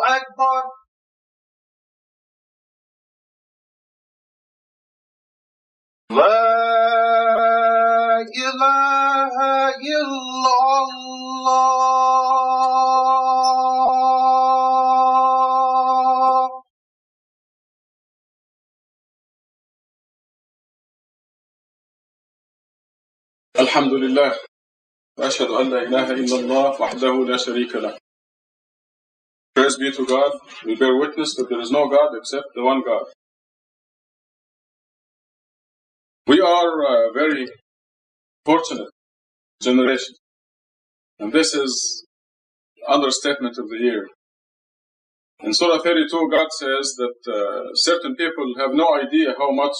أكبر. لا إله إلا الله. الحمد لله وأشهد أن لا إله إلا الله وحده لا شريك له. Praise be to God. We bear witness that there is no God except the one God. We are a very fortunate generation, and this is understatement of the year. In Surah 32, God says that certain people have no idea how much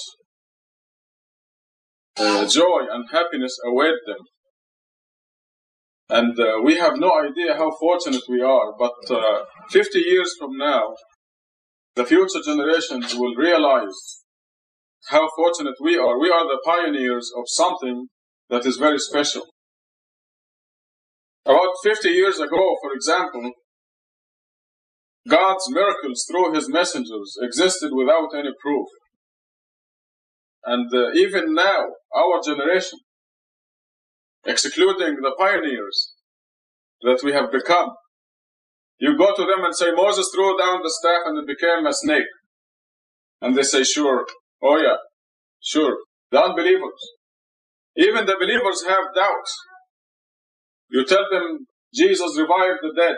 joy and happiness await them. And we have no idea how fortunate we are, but 50 years from now, the future generations will realize how fortunate we are. We are the pioneers of something that is very special. About 50 years ago, for example, God's miracles through His messengers existed without any proof. And even now, our generation, excluding the pioneers that we have become, you go to them and say, Moses threw down the staff and it became a snake. And they say, sure. Oh yeah, sure. The unbelievers. Even the believers have doubts. You tell them Jesus revived the dead.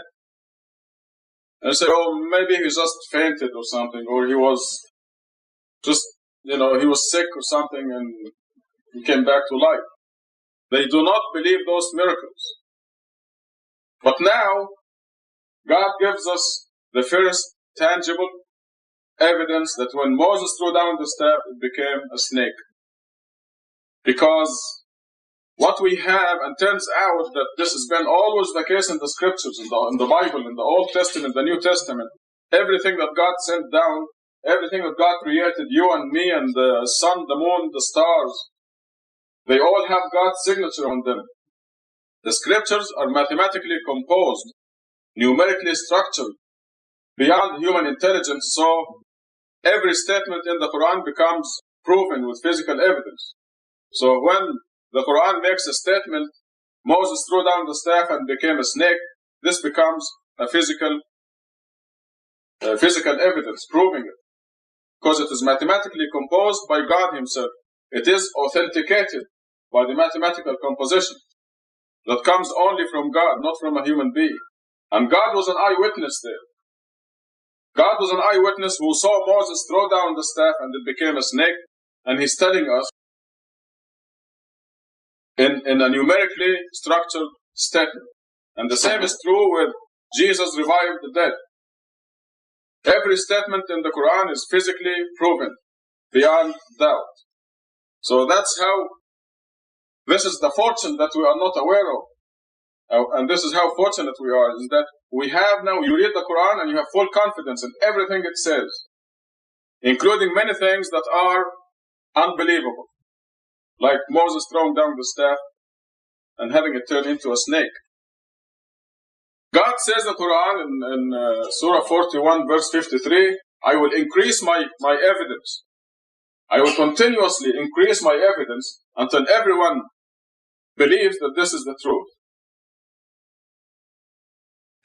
And they say, oh, maybe he just fainted or something, or he was just, he was sick or something and he came back to life. They do not believe those miracles. But now, God gives us the first tangible evidence that when Moses threw down the staff, it became a snake. Because what we have, and turns out that this has been always the case in the scriptures, in the Bible, in the Old Testament, the New Testament, everything that God sent down, everything that God created, you and me and the sun, the moon, the stars, they all have God's signature on them. The scriptures are mathematically composed, numerically structured, beyond human intelligence, so every statement in the Quran becomes proven with physical evidence. So when the Quran makes a statement, Moses threw down the staff and became a snake, this becomes a physical evidence proving it. Because it is mathematically composed by God Himself. It is authenticated by the mathematical composition that comes only from God, not from a human being. And God was an eyewitness there. God was an eyewitness who saw Moses throw down the staff and it became a snake. And He's telling us in a numerically structured statement. And the same is true with Jesus revived the dead. Every statement in the Quran is physically proven beyond doubt. So that's how, this is the fortune that we are not aware of. And this is how fortunate we are, is that we have now, you read the Quran and you have full confidence in everything it says, including many things that are unbelievable, like Moses throwing down the staff and having it turn into a snake. God says in the Quran in Surah 41 verse 53, I will increase my evidence. I will continuously increase my evidence until everyone believes that this is the truth.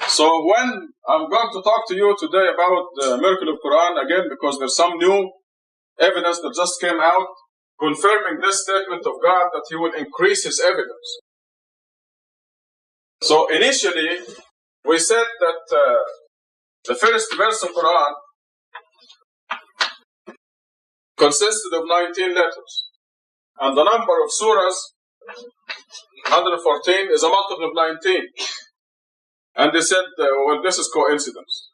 So when I'm going to talk to you today about the miracle of Quran, again, because there's some new evidence that just came out confirming this statement of God that He will increase His evidence. So initially, we said that the first verse of Quran consisted of 19 letters. And the number of surahs, 114, is a multiple of 19. And they said, well, this is coincidence.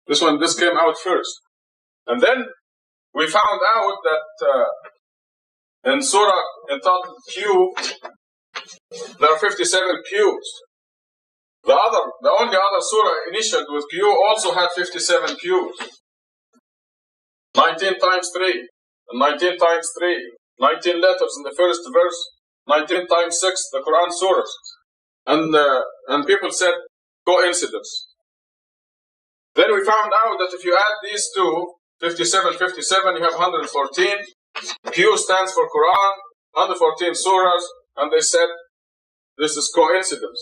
This came out first. And then we found out that in surah entitled Q, there are 57 Qs. The only other surah initiated with Q also had 57 Qs. 19 times 3, and 19 times 3, 19 letters in the first verse, 19 times 6, the Quran surahs. And people said coincidence. Then we found out that if you add these two, 57, 57, you have 114. Q stands for Quran, 114 surahs, and they said this is coincidence.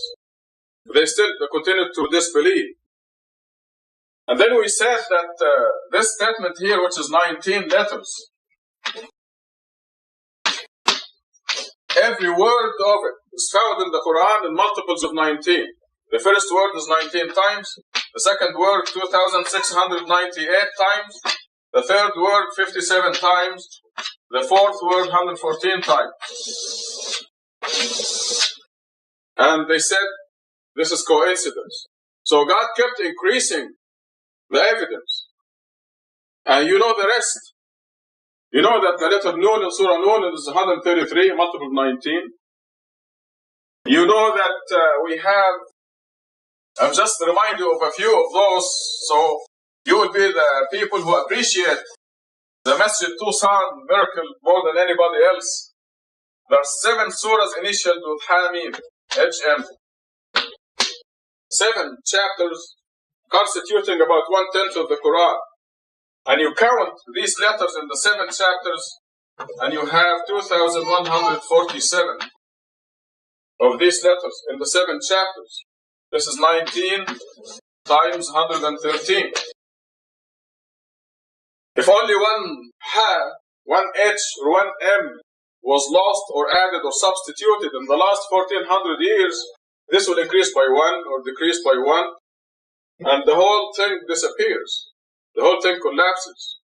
They still continued to disbelieve. And then we said that this statement here, which is 19 letters, every word of it is found in the Quran in multiples of 19. The first word is 19 times, the second word 2,698 times, the third word 57 times, the fourth word 114 times. And they said this is coincidence. So God kept increasing the evidence. And you know the rest. You know that the letter Nun in Surah Nun is 133, multiple of 19. You know that we have, I'll just remind you of a few of those, so you will be the people who appreciate the Masjid Tucson miracle more than anybody else. There are 7 surahs initialed with Hamim, HM. 7 chapters constituting about 1/10 of the Quran. And you count these letters in the 7 chapters, and you have 2,147 of these letters in the 7 chapters. This is 19 times 113. If only one ha, one h, or one m was lost or added or substituted in the last 1,400 years, this will increase by 1 or decrease by 1, and the whole thing disappears. The whole thing collapses.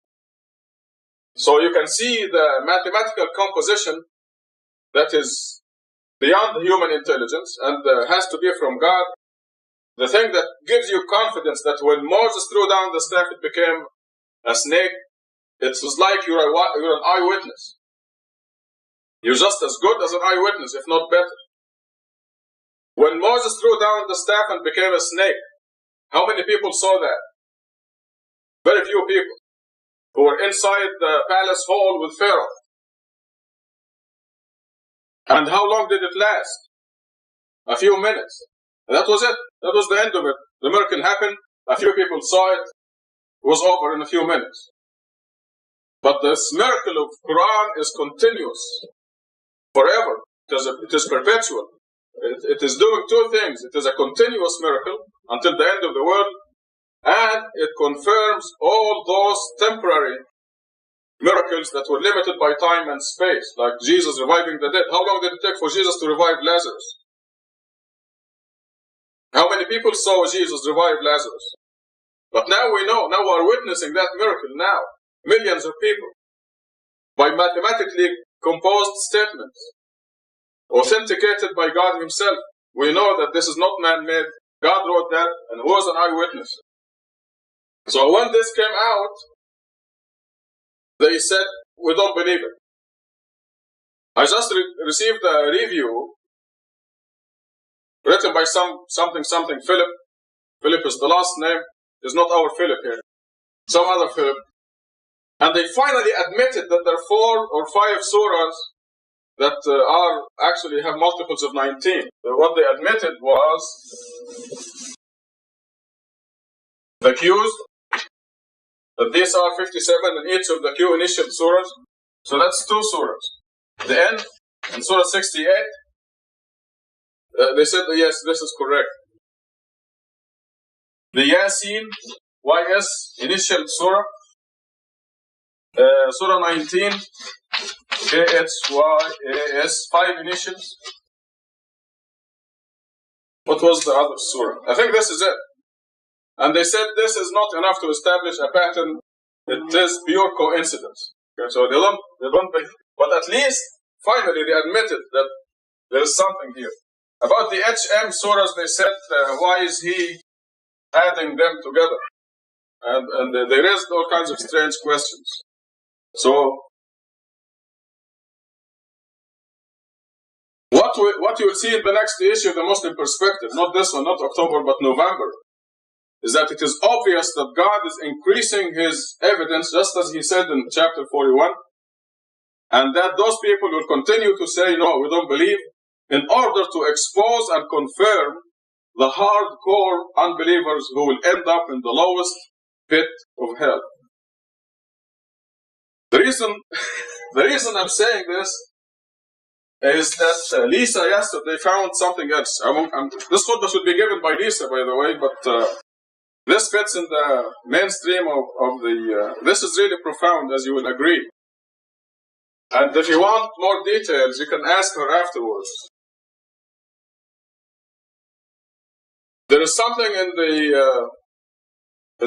So you can see the mathematical composition that is beyond human intelligence and has to be from God. The thing that gives you confidence that when Moses threw down the staff, it became a snake. It's like you're an eyewitness. You're just as good as an eyewitness, if not better. When Moses threw down the staff and became a snake, how many people saw that? Very few people who were inside the palace hall with Pharaoh. And how long did it last? A few minutes. And that was it. That was the end of it. The miracle happened. A few people saw it. It was over in a few minutes. But this miracle of Quran is continuous. Forever. It is perpetual. It is doing 2 things. It is a continuous miracle until the end of the world. And it confirms all those temporary miracles that were limited by time and space, like Jesus reviving the dead. How long did it take for Jesus to revive Lazarus? How many people saw Jesus revive Lazarus? But now we know, now we are witnessing that miracle now. Millions of people. By mathematically composed statements, authenticated by God himself. We know that this is not man-made. God wrote that and was an eyewitness. So when this came out, they said, we don't believe it. I just received a review written by something Philip. Philip is the last name. It's not our Philip here. Some other Philip. And they finally admitted that there are 4 or 5 surahs that actually have multiples of 19. So what they admitted was the Q's, that these are 57 in each of the Q initial surahs. So that's 2 surahs. The end, in Surah 68, they said, yes, this is correct. The Yasin, YS, initial surah, Surah 19, KHYAS, 5 initials. What was the other surah? I think this is it. And they said this is not enough to establish a pattern. It is pure coincidence. Okay, so they don't, but at least finally they admitted that there is something here. About the HM surahs, they said, why is he adding them together? And they raised all kinds of strange questions. So what you will see in the next issue, the Muslim perspective, not this one, not October, but November, is that it is obvious that God is increasing his evidence, just as he said in chapter 41, and that those people will continue to say, no, we don't believe, in order to expose and confirm the hardcore unbelievers who will end up in the lowest pit of hell. The reason I'm saying this is that Lisa yesterday found something else. This khutbah should be given by Lisa, by the way, but this fits in the mainstream of the... this is really profound, as you will agree. And if you want more details, you can ask her afterwards. There is something in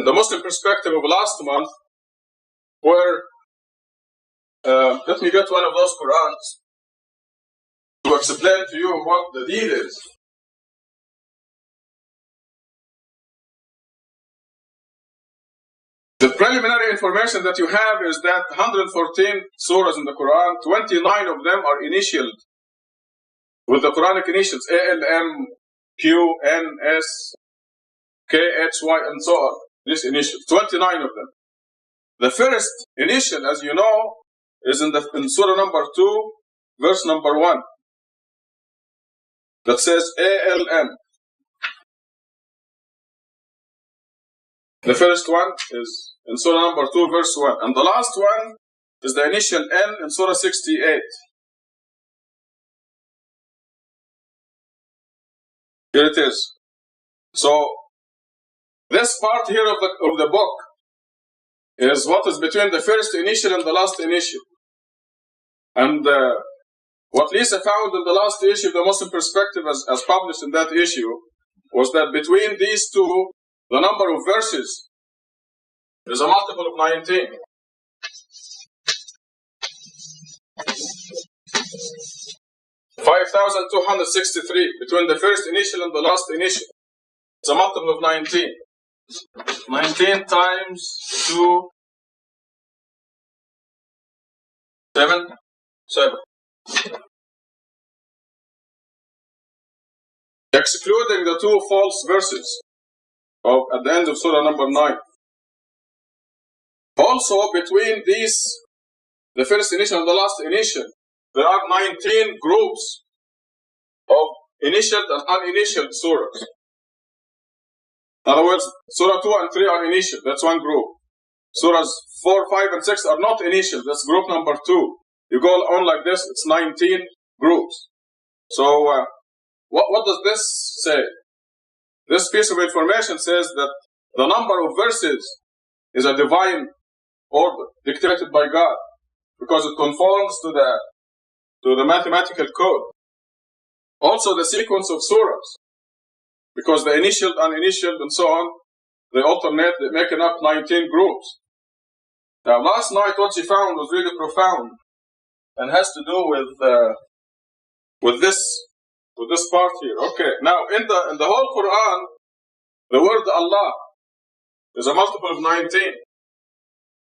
the Muslim perspective of last month where... let me get one of those Qur'ans to explain to you what the deal is. The preliminary information that you have is that 114 surahs in the Quran, 29 of them are initialed with the Quranic initials A-L-M, Q, N, S, K, H, Y, and so on. These initials, 29 of them. The first initial, as you know, is in surah number 2, verse number 1. That says A-L-M. The first one is in surah number 2, verse 1. And the last one is the initial N in surah 68. Here it is. So, this part here of the book is what is between the first initial and the last initial. And what Lisa found in the last issue, the Muslim perspective as published in that issue, was that between these two, the number of verses is a multiple of 19. $5,263 between the first initial and the last initial. It's a multiple of 19. 19 times 2, 7. Excluding the two false verses at the end of surah number 9. Also, between these, the first initial and the last initial, there are 19 groups of initial and uninitial surahs. In other words, surah 2 and 3 are initial, that's one group. Surahs 4, 5, and 6 are not initial, that's group number 2. You go on like this, it's 19 groups. So, what does this say? This piece of information says that the number of verses is a divine order dictated by God because it conforms to the mathematical code. Also, the sequence of surahs, because the initial, uninitial, and so on, they alternate, making up 19 groups. Now, last night, what she found was really profound and has to do with this part here. Okay, now in the whole Quran, the word Allah is a multiple of 19.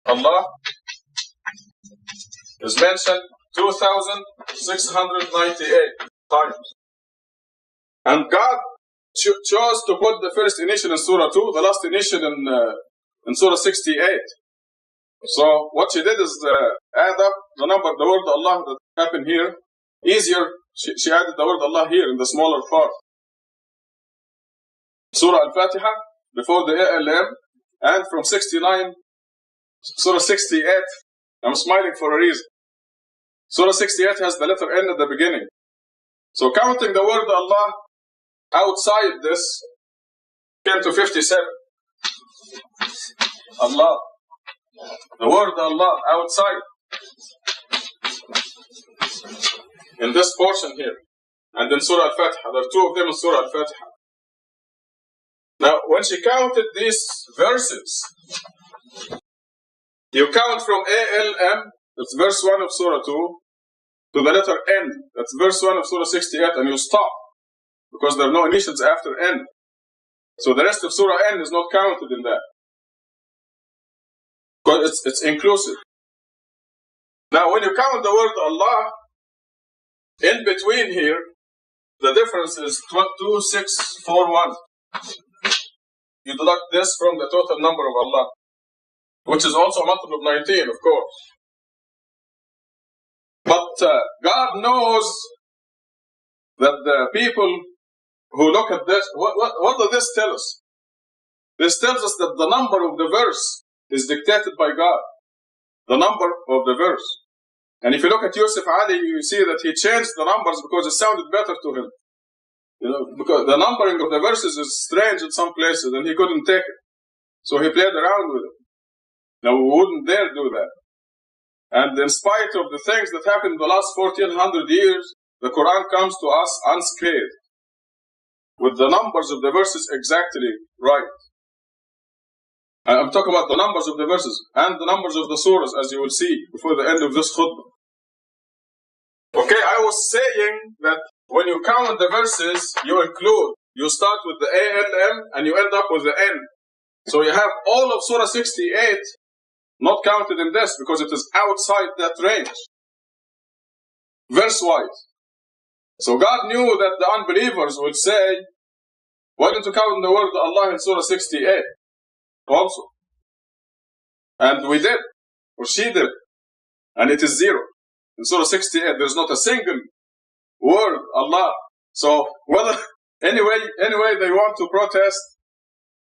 Allah is mentioned 2,698 times. And God chose to put the first initial in Surah 2, the last initial in Surah 68. So what she did is add up the number, the word Allah that happened here. Easier, she added the word Allah here in the smaller part. Surah Al-Fatiha, before the ALM, and from 69, Surah 68, I'm smiling for a reason. Surah 68 has the letter N at the beginning. So counting the word Allah outside this came to 57. Allah. The word Allah outside. In this portion here. And in Surah Al-Fatiha. There are two of them in Surah Al-Fatiha. Now, when she counted these verses, you count from ALM, that's verse 1 of Surah 2, to the letter N, that's verse 1 of Surah 68, and you stop, because there are no initials after N. So the rest of Surah N is not counted in that. But it's inclusive. Now, when you count the word Allah, in between here, the difference is 2641. You deduct this from the total number of Allah, which is also a multiple of 19, of course. But God knows that the people who look at this, what does this tell us? This tells us that the number of the verse is dictated by God. The number of the verse. And if you look at Yusuf Ali, you see that he changed the numbers because it sounded better to him. You know, because the numbering of the verses is strange in some places and he couldn't take it. So he played around with it. Now we wouldn't dare do that. And in spite of the things that happened in the last 1400 years, the Quran comes to us unscathed, with the numbers of the verses exactly right. I'm talking about the numbers of the verses and the numbers of the surahs, as you will see before the end of this khutbah. Okay, I was saying that when you count the verses, you start with the ALM and you end up with the N. So you have all of Surah 68 not counted in this because it is outside that range, verse-wise. So God knew that the unbelievers would say, why don't you count the word Allah in Surah 68 also? And we did, or she did, and it is 0. In Surah 68, there's not a single word Allah. So whether anyway they want to protest,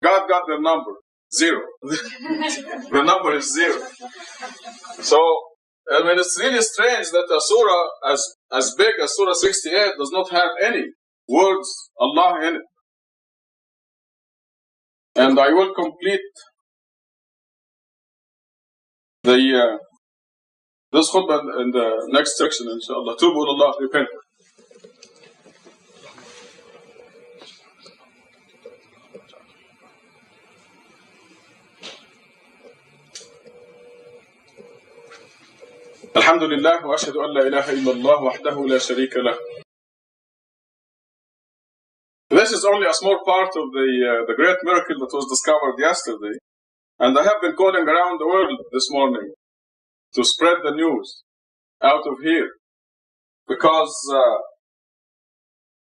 God got their number, 0. The number is 0. So, I mean, it's really strange that a surah as big as Surah 68 does not have any words Allah in it. And I will complete this khutbah in the next section, inshallah. Tubu ilallah, repent. الحمد لله وأشهد أن لا إله إلا الله وحده لا شريك له. This is only a small part of the great miracle that was discovered yesterday, and I have been calling around the world this morning to spread the news out of here, because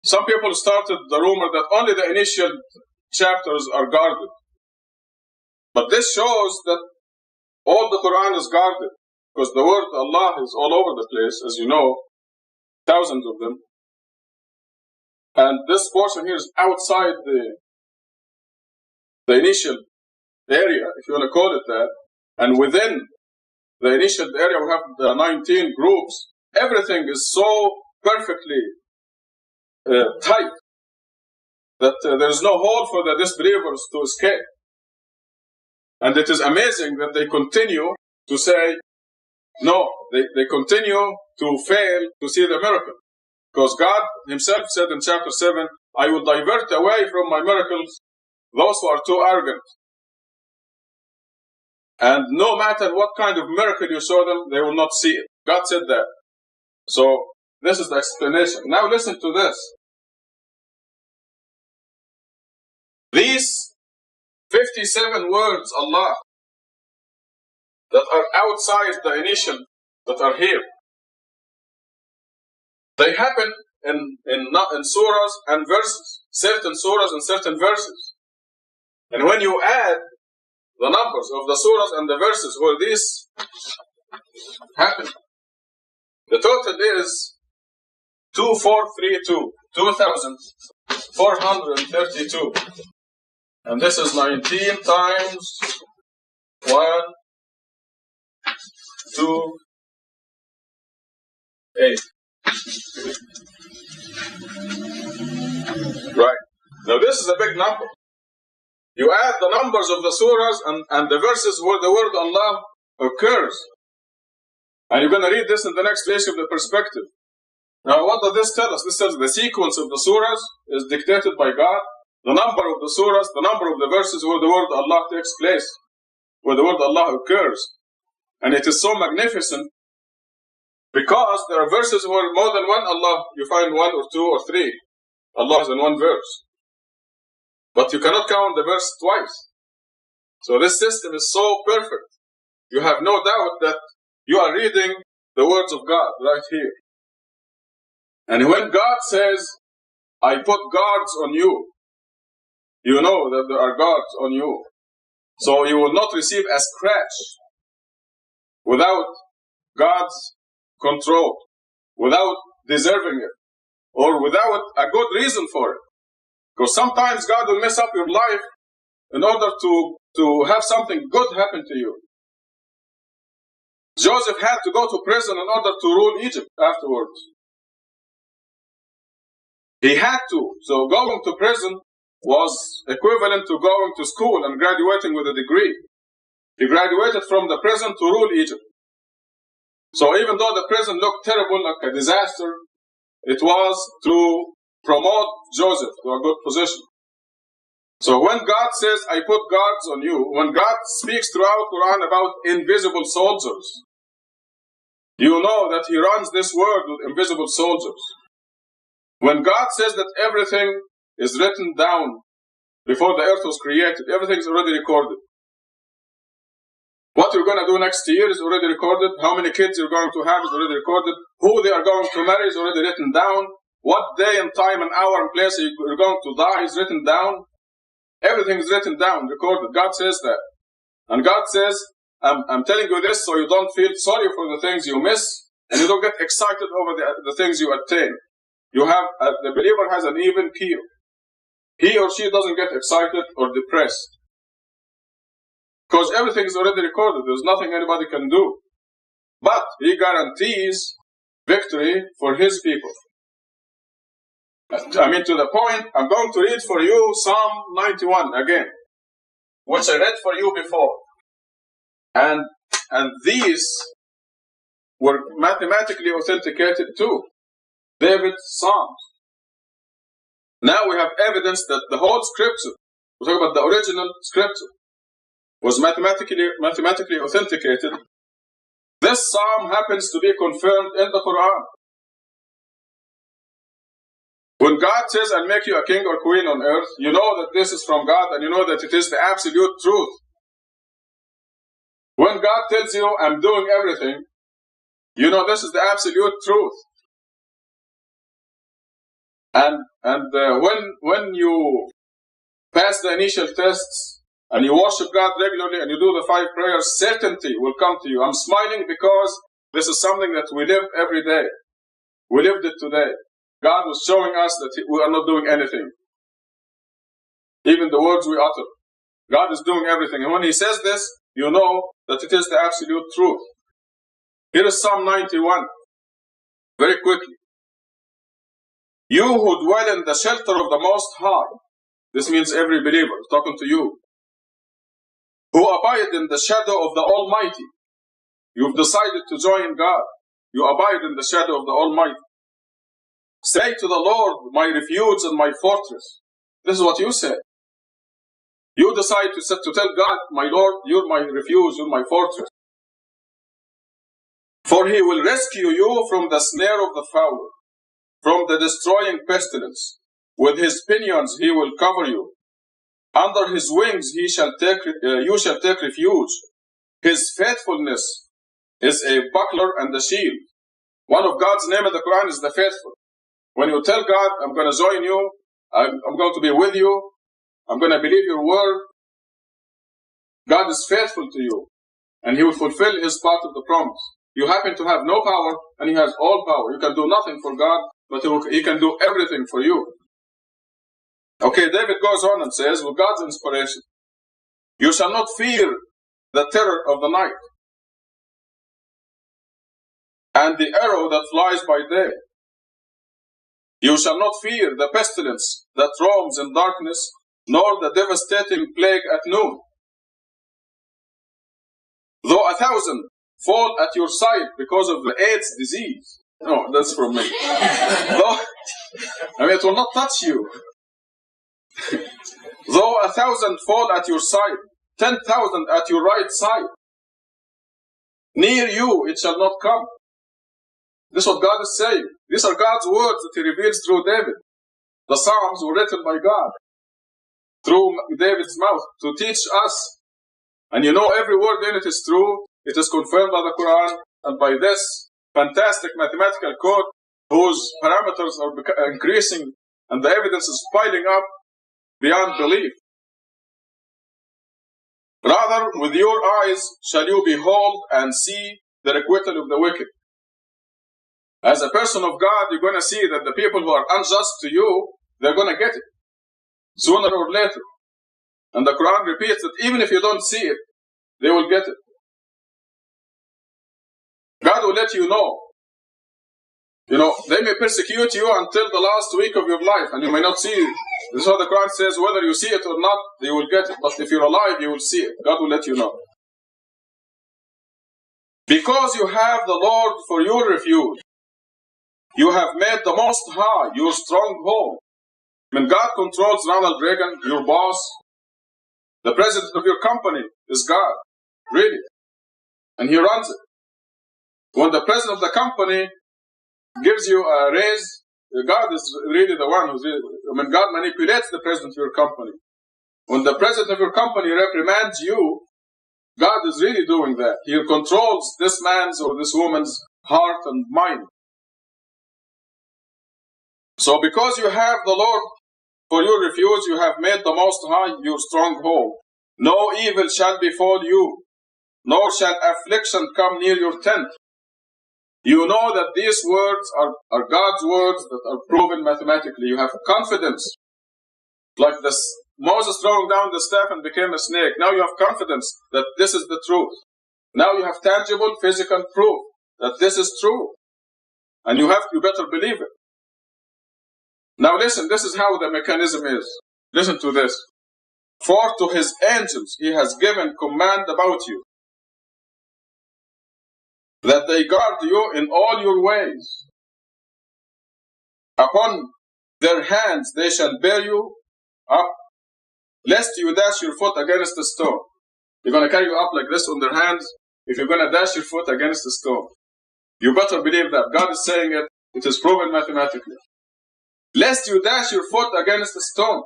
some people started the rumor that only the initial chapters are guarded, but this shows that all the Quran is guarded. Because the word Allah is all over the place, as you know, thousands of them. And this portion here is outside the initial area, if you want to call it that. And within the initial area, we have the 19 groups. Everything is so perfectly tight that there is no hole for the disbelievers to escape. And it is amazing that they continue to say, no, they continue to fail to see the miracle. Because God himself said in chapter 7, I will divert away from my miracles those who are too arrogant. And no matter what kind of miracle you show them, they will not see it. God said that. So this is the explanation. Now listen to this. These 57 words, Allah, that are outside the initial, that are here, they happen in surahs and verses, certain surahs and certain verses. And when you add the numbers of the surahs and the verses where these happen, the total is 2432, 2432. And this is 19 times 1, 2, 8. Right. Now this is a big number. You add the numbers of the surahs and the verses where the word Allah occurs. And you're going to read this in the next page of the perspective. Now what does this tell us? This tells the sequence of the surahs is dictated by God. The number of the surahs, the number of the verses where the word Allah takes place, where the word Allah occurs. And it is so magnificent because there are verses where more than one Allah, you find 1 or 2 or 3 Allahs in one verse. But you cannot count the verse twice. So this system is so perfect. You have no doubt that you are reading the words of God right here. And when God says, I put guards on you, you know that there are guards on you. So you will not receive a scratch without God's control, without deserving it. or without a good reason for it. Because sometimes God will mess up your life in order to have something good happen to you. Joseph had to go to prison in order to rule Egypt afterwards. He had to. So going to prison was equivalent to going to school and graduating with a degree. He graduated from the prison to rule Egypt. So even though the prison looked terrible, like a disaster, it was to promote Joseph to a good position. So when God says, I put guards on you, when God speaks throughout Quran about invisible soldiers, you know that He runs this world with invisible soldiers. When God says that everything is written down before the earth was created, everything is already recorded. What you're going to do next year is already recorded. How many kids you're going to have is already recorded. Who they are going to marry is already written down. What day and time and hour and place you're going to die is written down. Everything is written down, recorded. God says that. And God says, I'm telling you this so you don't feel sorry for the things you miss and you don't get excited over the things you attain. You have, the believer has an even keel. He or she doesn't get excited or depressed. Because everything is already recorded. There's nothing anybody can do. But He guarantees victory for His people. I mean, to the point, I'm going to read for you Psalm 91 again, which I read for you before. And these were mathematically authenticated too. David's Psalms. Now we have evidence that the whole scripture, we're talking about the original scripture, was mathematically authenticated. This Psalm happens to be confirmed in the Quran. When God says, I'll make you a king or queen on earth, you know that this is from God and you know that it is the absolute truth. When God tells you, I'm doing everything, you know this is the absolute truth. And when you pass the initial tests and you worship God regularly and you do the 5 prayers, certainty will come to you. I'm smiling because this is something that we live every day. We lived it today. God was showing us that we are not doing anything. Even the words we utter. God is doing everything. And when He says this, you know that it is the absolute truth. Here is Psalm 91. Very quickly. You who dwell in the shelter of the Most High. This means every believer, talking to you. Who abide in the shadow of the Almighty. You've decided to join God. You abide in the shadow of the Almighty. Say to the Lord, my refuge and my fortress. This is what you say. You decide to tell God, my Lord, you're my refuge, you're my fortress. For He will rescue you from the snare of the fowler, from the destroying pestilence. With His pinions He will cover you. Under His wings you shall take refuge. His faithfulness is a buckler and a shield. One of God's name in the Quran is the faithful. When you tell God, I'm going to join you, I'm going to be with you, I'm going to believe your word, God is faithful to you, and He will fulfill His part of the promise. You happen to have no power, and He has all power. You can do nothing for God, but He can do everything for you. Okay, David goes on and says, with God's inspiration, you shall not fear the terror of the night, and the arrow that flies by day. You shall not fear the pestilence that roams in darkness, nor the devastating plague at noon. Though 1,000 fall at your side because of the AIDS disease. No, that's from me. It will not touch you. Though 1,000 fall at your side, 10,000 at your right side, near you it shall not come. This is what God is saying. These are God's words that He reveals through David. The Psalms were written by God through David's mouth to teach us. And you know every word in it is true. It is confirmed by the Quran and by this fantastic mathematical code whose parameters are increasing and the evidence is piling up beyond belief. Rather, with your eyes shall you behold and see the requital of the wicked. As a person of God, you're going to see that the people who are unjust to you, they're going to get it sooner or later. And the Quran repeats that even if you don't see it, they will get it. God will let you know. You know, they may persecute you until the last week of your life, and you may not see it. This is what the Quran says, whether you see it or not, they will get it. But if you're alive, you will see it. God will let you know. Because you have the Lord for your refuge, you have made the Most High your stronghold. When God controls Ronald Reagan, your boss, the president of your company is God, really. And He runs it. When the president of the company gives you a raise, God is really the one who's really, when God manipulates the president of your company. When the president of your company reprimands you, God is really doing that. He controls this man's or this woman's heart and mind. So because you have the Lord for your refuge, you have made the Most High your stronghold. No evil shall befall you, nor shall affliction come near your tent. You know that these words are God's words that are proven mathematically. You have confidence. Like this, Moses throwing down the staff and became a snake. Now you have confidence that this is the truth. Now you have tangible physical proof that this is true. And you better believe it. Now listen, this is how the mechanism is. Listen to this. For to His angels He has given command about you, that they guard you in all your ways. Upon their hands they shall bear you up, lest you dash your foot against a stone. They're going to carry you up like this on their hands if you're going to dash your foot against a stone. You better believe that. God is saying it. It is proven mathematically. Lest you dash your foot against a stone.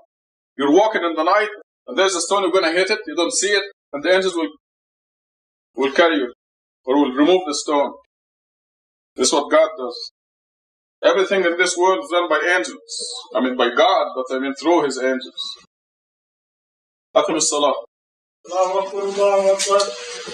You're walking in the night, and there's a stone, you're going to hit it, you don't see it, and the angels will carry you, or will remove the stone. This is what God does. Everything in this world is done by angels. I mean by God, but I mean through His angels. Akim as-salah. Allahu Akbar, Allahu Akbar.